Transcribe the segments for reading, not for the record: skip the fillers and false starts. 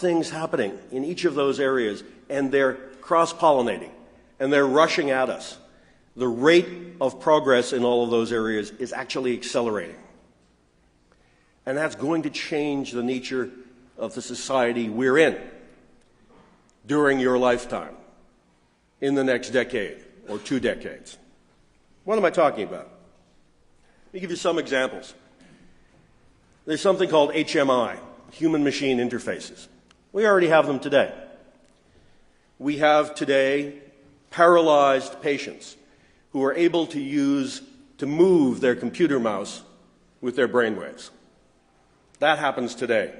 things happening in each of those areas, and they're cross-pollinating, and they're rushing at us. The rate of progress in all of those areas is actually accelerating. And that's going to change the nature of the society we're in during your lifetime, in the next decade or 2 decades. What am I talking about? Let me give you some examples. There's something called HMI, human-machine interfaces. We already have them today. We have today paralyzed patients who are able to move their computer mouse with their brainwaves. That happens today.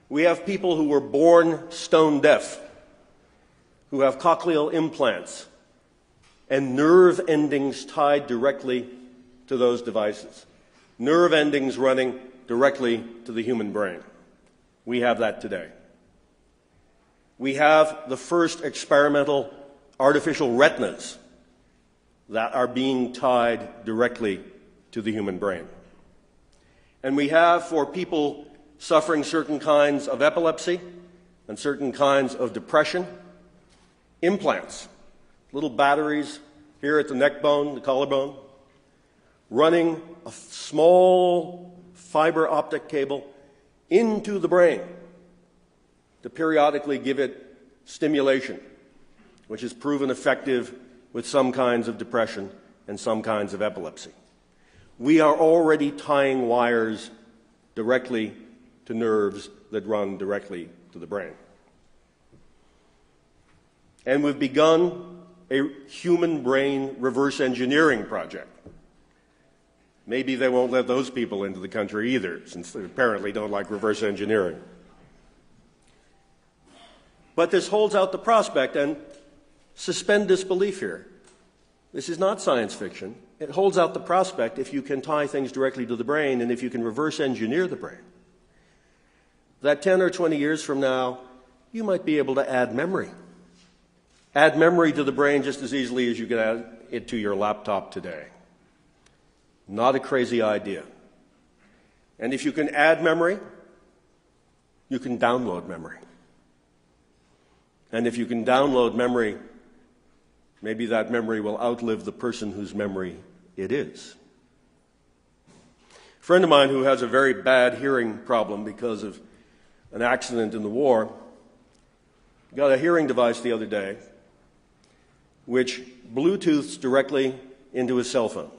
We have people who were born stone deaf, who have cochlear implants and nerve endings tied directly to those devices. Nerve endings running directly to the human brain. We have that today. We have the first experimental artificial retinas that are being tied directly to the human brain. And we have, for people suffering certain kinds of epilepsy and certain kinds of depression, implants, little batteries here at the neck bone, the collarbone, running a small fiber optic cable into the brain to periodically give it stimulation, which is proven effective with some kinds of depression and some kinds of epilepsy. We are already tying wires directly to nerves that run directly to the brain. And we've begun a human brain reverse engineering project. Maybe they won't let those people into the country either, since they apparently don't like reverse engineering. But this holds out the prospect, and suspend disbelief here. This is not science fiction. It holds out the prospect, if you can tie things directly to the brain and if you can reverse engineer the brain, that 10 or 20 years from now, you might be able to add memory. Add memory to the brain just as easily as you can add it to your laptop today. Not a crazy idea. And if you can add memory, you can download memory. And if you can download memory, maybe that memory will outlive the person whose memory it is. A friend of mine who has a very bad hearing problem because of an accident in the war got a hearing device the other day which Bluetooths directly into his cell phone.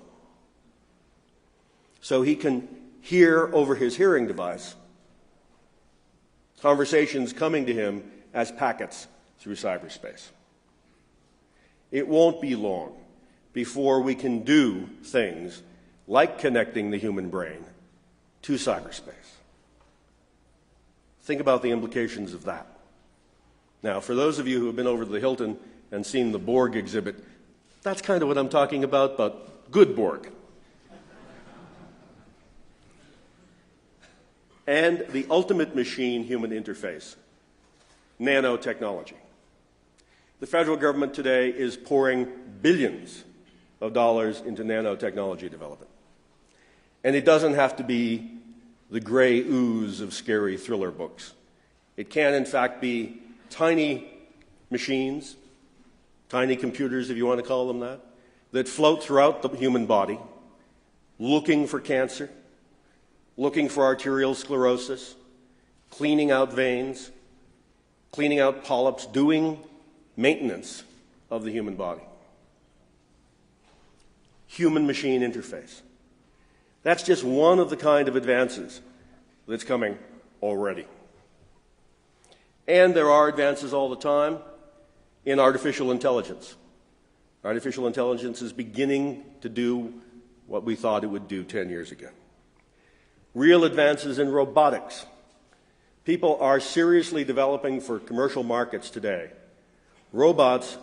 So he can hear over his hearing device conversations coming to him as packets through cyberspace. It won't be long before we can do things like connecting the human brain to cyberspace. Think about the implications of that. Now, for those of you who have been over to the Hilton and seen the Borg exhibit, that's kind of what I'm talking about, but good Borg. And the ultimate machine-human interface, nanotechnology. The federal government today is pouring billions of dollars into nanotechnology development. And it doesn't have to be the gray ooze of scary thriller books. It can, in fact, be tiny machines, tiny computers, if you want to call them that float throughout the human body, looking for cancer, looking for arterial sclerosis, cleaning out veins, cleaning out polyps, doing maintenance of the human body. Human-machine interface. That's just one of the kind of advances that's coming already. And there are advances all the time in artificial intelligence. Artificial intelligence is beginning to do what we thought it would do 10 years ago. Real advances in robotics. People are seriously developing for commercial markets today robots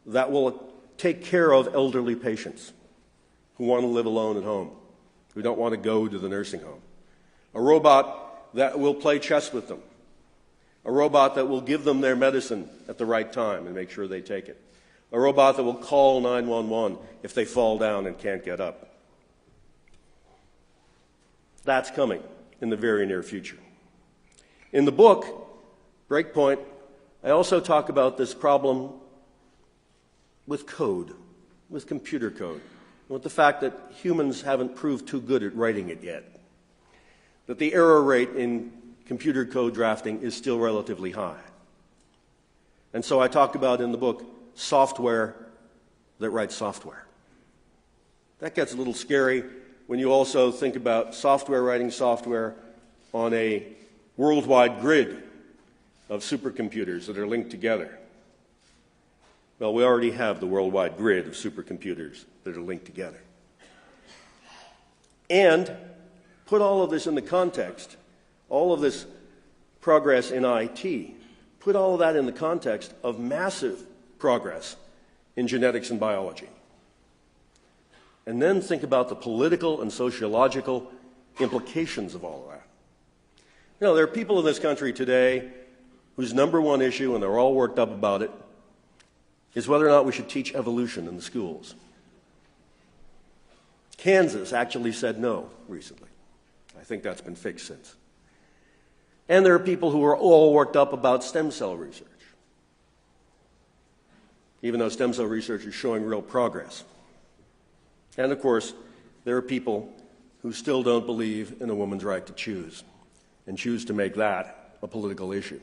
that will take care of elderly patients who want to live alone at home, who don't want to go to the nursing home. A robot that will play chess with them. A robot that will give them their medicine at the right time and make sure they take it. A robot that will call 911 if they fall down and can't get up. That's coming in the very near future. In the book, Breakpoint, I also talk about this problem with code, with computer code, with the fact that humans haven't proved too good at writing it yet, that the error rate in computer code drafting is still relatively high. And so I talk about in the book software that writes software. That gets a little scary when you also think about software writing software on a worldwide grid of supercomputers that are linked together. Well, we already have the worldwide grid of supercomputers that are linked together. And put all of this in the context, all of this progress in IT, put all of that in the context of massive progress in genetics and biology. And then think about the political and sociological implications of all of that. You know, there are people in this country today whose number one issue, and they're all worked up about it, is whether or not we should teach evolution in the schools. Kansas actually said no recently. I think that's been fixed since. And there are people who are all worked up about stem cell research, even though stem cell research is showing real progress. And of course, there are people who still don't believe in a woman's right to choose and choose to make that a political issue.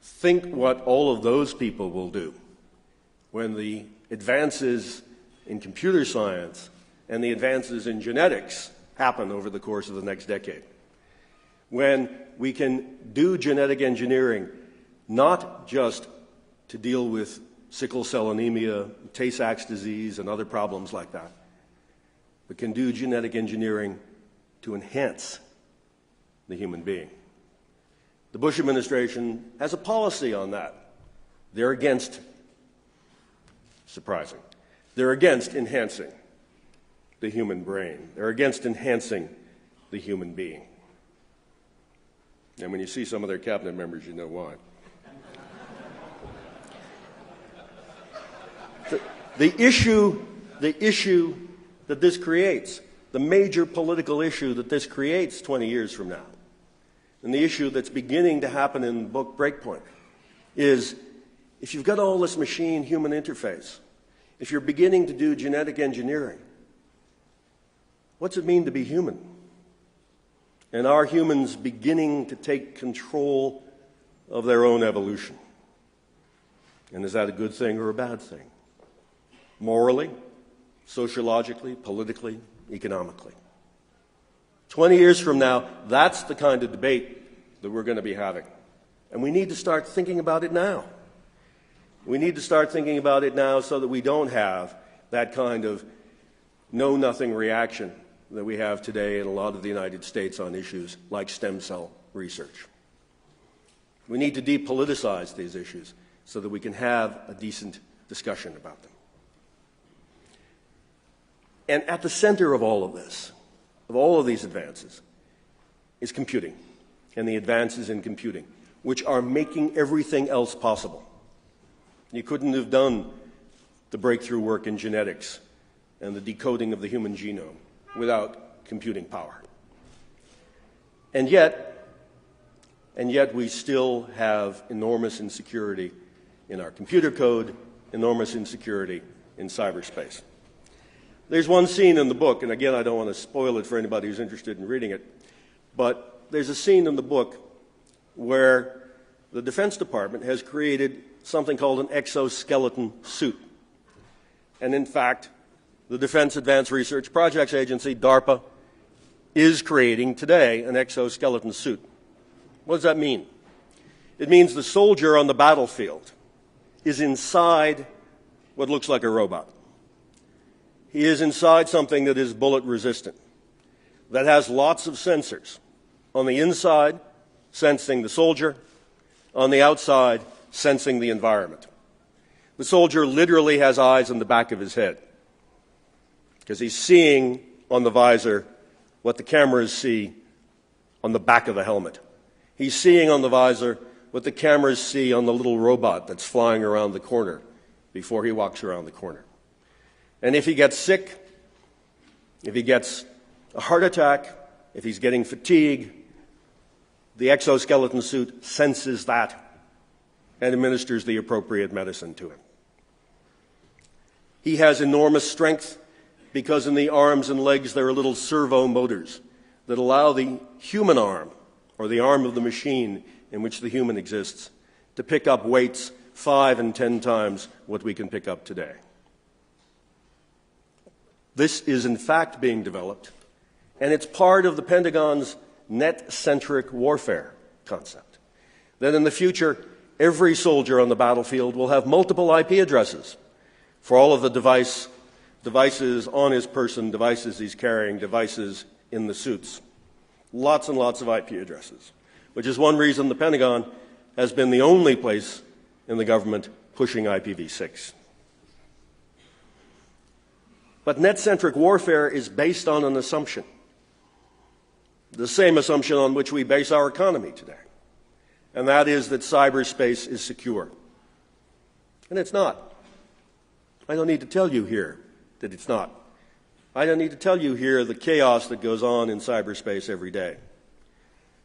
Think what all of those people will do when the advances in computer science and the advances in genetics happen over the course of the next decade. When we can do genetic engineering not just to deal with sickle cell anemia, Tay-Sachs disease, and other problems like that, but can do genetic engineering to enhance the human being. The Bush administration has a policy on that. They're against, surprising, they're against enhancing the human brain. They're against enhancing the human being. And when you see some of their cabinet members, you know why. The issue that this creates, the major political issue that this creates 20 years from now, and the issue that's beginning to happen in the book Breakpoint, is if you've got all this machine-human interface, if you're beginning to do genetic engineering, what's it mean to be human? And are humans beginning to take control of their own evolution? And is that a good thing or a bad thing? Morally, sociologically, politically, economically. 20 years from now, that's the kind of debate that we're going to be having. And we need to start thinking about it now. We need to start thinking about it now so that we don't have that kind of know-nothing reaction that we have today in a lot of the United States on issues like stem cell research. We need to depoliticize these issues so that we can have a decent discussion about them. And at the center of all of this, of all of these advances, is computing and the advances in computing, which are making everything else possible. You couldn't have done the breakthrough work in genetics and the decoding of the human genome without computing power. And yet we still have enormous insecurity in our computer code, enormous insecurity in cyberspace. There's one scene in the book, and again, I don't want to spoil it for anybody who's interested in reading it, but there's a scene in the book where the Defense Department has created something called an exoskeleton suit. And in fact, the Defense Advanced Research Projects Agency, DARPA, is creating today an exoskeleton suit. What does that mean? It means the soldier on the battlefield is inside what looks like a robot. He is inside something that is bullet resistant, that has lots of sensors. On the inside, sensing the soldier. On the outside, sensing the environment. The soldier literally has eyes in the back of his head because he's seeing on the visor what the cameras see on the back of the helmet. He's seeing on the visor what the cameras see on the little robot that's flying around the corner before he walks around the corner. And if he gets sick, if he gets a heart attack, if he's getting fatigue, the exoskeleton suit senses that and administers the appropriate medicine to him. He has enormous strength because in the arms and legs there are little servo motors that allow the human arm, or the arm of the machine in which the human exists, to pick up weights 5 and 10 times what we can pick up today. This is in fact being developed, and it's part of the Pentagon's net-centric warfare concept. That in the future, every soldier on the battlefield will have multiple IP addresses for all of the devices on his person, devices he's carrying, devices in the suits. Lots and lots of IP addresses, which is one reason the Pentagon has been the only place in the government pushing IPv6. But net-centric warfare is based on an assumption, the same assumption on which we base our economy today, and that is that cyberspace is secure. And it's not. I don't need to tell you here that it's not. I don't need to tell you here the chaos that goes on in cyberspace every day.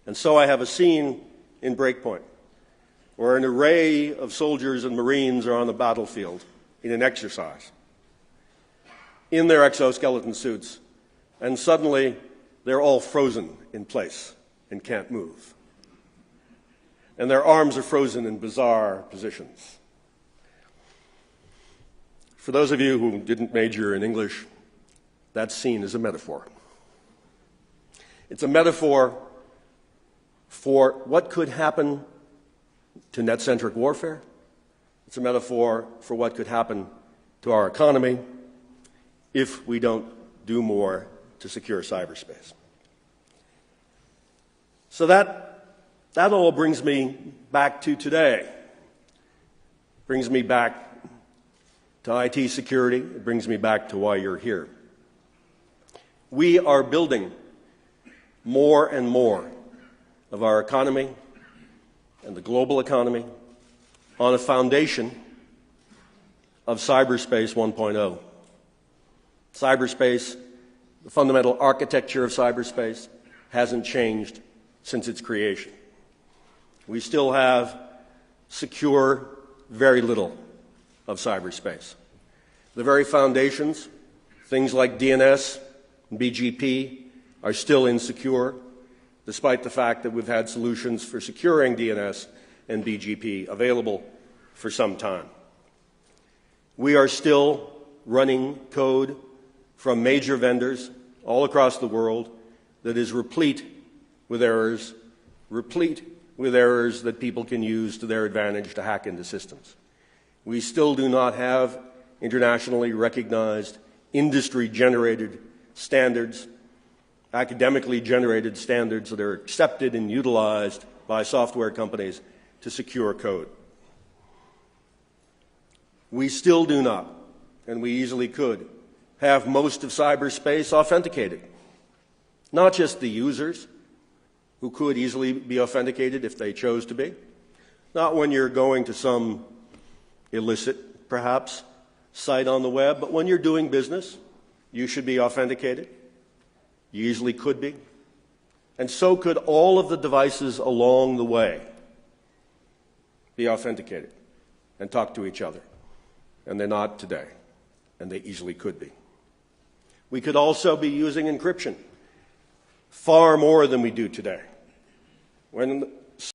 And so I have a scene in Breakpoint where an array of soldiers and Marines are on the battlefield in an exercise in their exoskeleton suits, and suddenly they're all frozen in place and can't move. And their arms are frozen in bizarre positions. For those of you who didn't major in English, that scene is a metaphor. It's a metaphor for what could happen to net-centric warfare. It's a metaphor for what could happen to our economy if we don't do more to secure cyberspace. So that all brings me back to today. Brings me back to IT security. It brings me back to why you're here. We are building more and more of our economy and the global economy on a foundation of cyberspace 1.0. Cyberspace, the fundamental architecture of cyberspace, hasn't changed since its creation. We still have secure very little of cyberspace. The very foundations, things like DNS and BGP, are still insecure, despite the fact that we've had solutions for securing DNS and BGP available for some time. We are still running code from major vendors all across the world that is replete with errors that people can use to their advantage to hack into systems. We still do not have internationally recognized, industry-generated standards, academically generated standards that are accepted and utilized by software companies to secure code. We still do not, and we easily could, have most of cyberspace authenticated. Not just the users, who could easily be authenticated if they chose to be. Not when you're going to some illicit, perhaps, site on the web, but when you're doing business, you should be authenticated. You easily could be. And so could all of the devices along the way be authenticated and talk to each other. And they're not today, and they easily could be. We could also be using encryption far more than we do today. When